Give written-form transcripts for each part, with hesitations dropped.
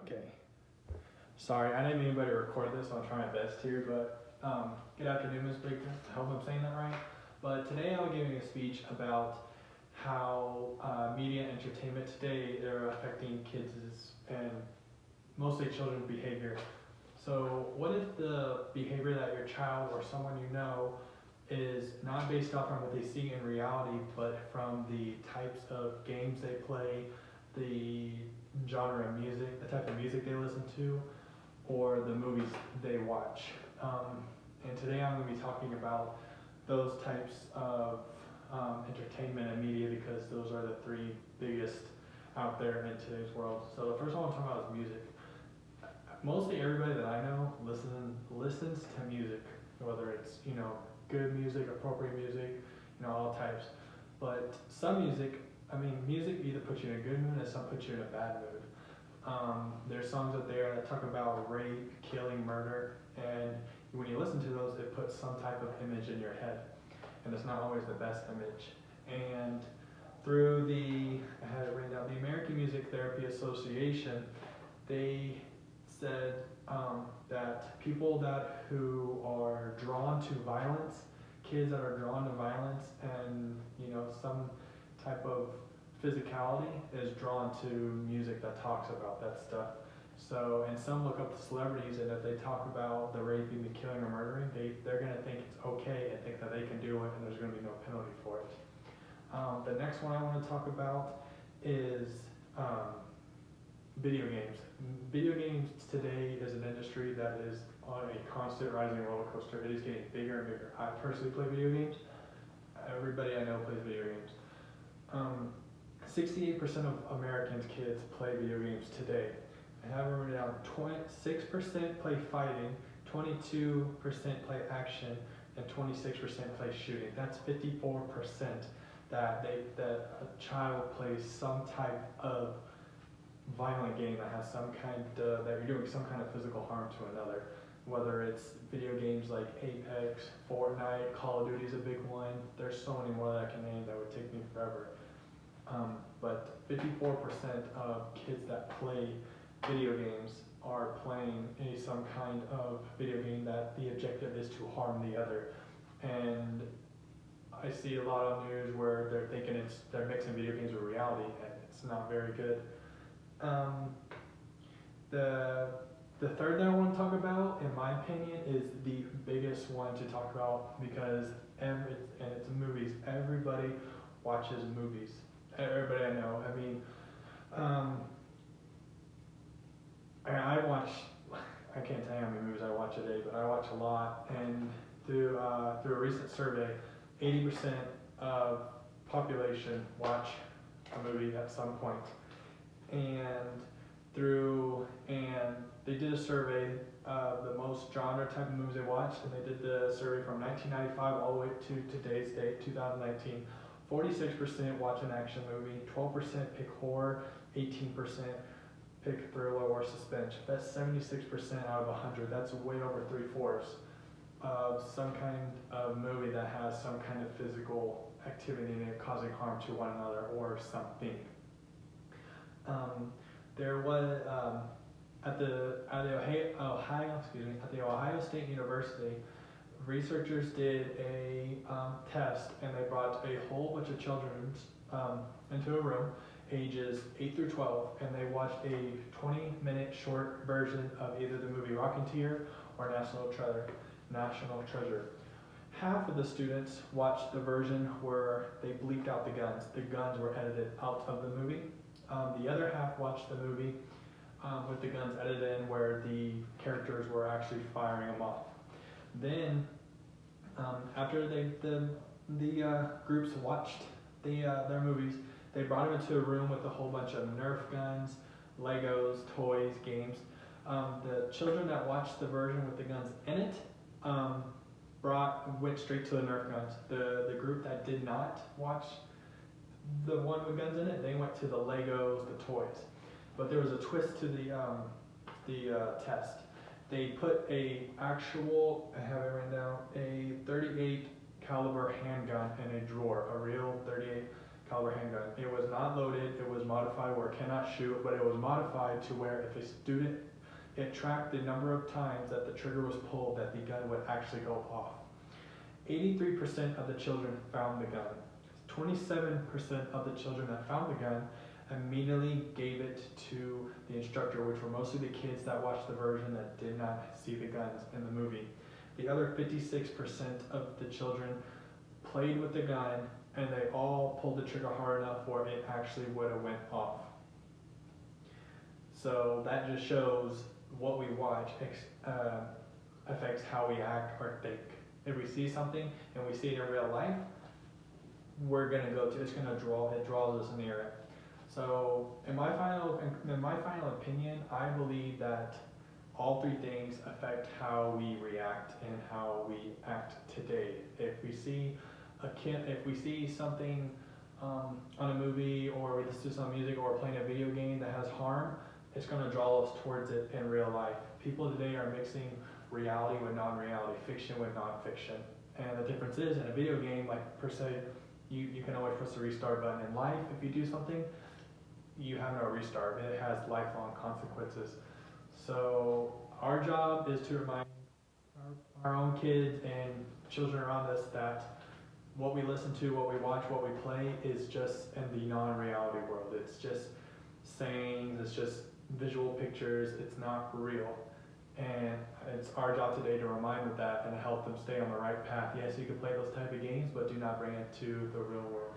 Okay. Sorry, I didn't mean anybody to record this, so I'll try my best here, but good afternoon, Ms. Baker. I hope I'm saying that right. But today I'll be giving a speech about how media and entertainment today are affecting kids and mostly children's behavior. So what if the behavior that your child or someone you know is not based off on what they see in reality, but from the types of games they play, the genre of music, the type of music they listen to, or the movies they watch. And today I'm going to be talking about those types of entertainment and media because those are the three biggest out there in today's world. So the first one I want to talk about is music. Mostly everybody that I know listens to music, whether it's good music, appropriate music, all types. But some music, music either puts you in a good mood and some puts you in a bad mood. There's songs out there that talk about rape, killing, murder, and when you listen to those, it puts some type of image in your head, and it's not always the best image. And through I had it written down, the American Music Therapy Association, they said that people who are drawn to violence, kids that are drawn to violence, and some type of physicality is drawn to music that talks about that stuff. So, and some look up the celebrities, and if they talk about the raping, the killing, or murdering, they're going to think it's okay and think that they can do it, and there's going to be no penalty for it. The next one I want to talk about is video games. Video games today is an industry that is on a constant rising roller coaster. It is getting bigger and bigger. I personally play video games. Everybody I know plays video games. 68% of Americans kids play video games today. I have it written down. 6% play fighting, 22% play action, and 26% play shooting. That's 54% that a child plays some type of violent game that has some kind of, that you're doing some kind of physical harm to another. Whether it's video games like Apex, Fortnite, Call of Duty is a big one. There's so many more that I can name that would take me forever. But 54% of kids that play video games are playing some kind of video game that the objective is to harm the other. And I see a lot of news where they're thinking they're mixing video games with reality, and it's not very good. The third that I want to talk about, in my opinion, is the biggest one to talk about because it's movies. Everybody watches movies. Everybody I know. I can't tell you how many movies I watch a day, but I watch a lot. And through a recent survey, 80% of population watch a movie at some point. And they did a survey of the most genre type of movies they watched, and they did the survey from 1995 all the way to today's date, 2019. 46% watch an action movie, 12% pick horror, 18% pick thriller or suspense. That's 76% out of 100. That's way over 3/4 of some kind of movie that has some kind of physical activity in it causing harm to one another or something. There was at the Ohio State University, researchers did a test, and they brought a whole bunch of children into a room, ages 8 through 12, and they watched a 20-minute short version of either the movie Rocketeer or National Treasure. Half of the students watched the version where they bleeped out the guns. The guns were edited out of the movie. The other half watched the movie with the guns edited in where the characters were actually firing them off. Then, after the groups watched their movies, they brought them into a room with a whole bunch of Nerf guns, Legos, toys, games. The children that watched the version with the guns in it went straight to the Nerf guns. The group that did not watch the one with guns in it, they went to the Legos, the toys. But there was a twist to the test. They put I have it written down, a 38 caliber handgun in a drawer, a real 38 caliber handgun. It was not loaded, it was modified where it cannot shoot, but it was modified to where if a student, it tracked the number of times that the trigger was pulled that the gun would actually go off. 83% of the children found the gun. 27% of the children that found the gun immediately gave it to the instructor, which were mostly the kids that watched the version that did not see the guns in the movie. The other 56% of the children played with the gun, and they all pulled the trigger hard enough where it actually would have went off. So that just shows what we watch affects how we act or think. If we see something and we see it in real life, we're gonna go to, it draws us near it. So in my final opinion, I believe that all three things affect how we react and how we act today. If we see something on a movie, or we listen to some music, or playing a video game that has harm, it's going to draw us towards it in real life. People today are mixing reality with non-reality, fiction with non-fiction. And the difference is, in a video game, like per se, you can always press the restart button. In life, if you do something, you have no restart. It has lifelong consequences. So our job is to remind our own kids and children around us that what we listen to, what we watch, what we play is just in the non-reality world. It's just sayings, it's just visual pictures, it's not real. And it's our job today to remind them that and help them stay on the right path. Yes, you can play those type of games, but do not bring it to the real world.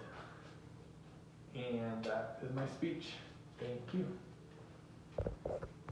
And that is my speech. Thank you.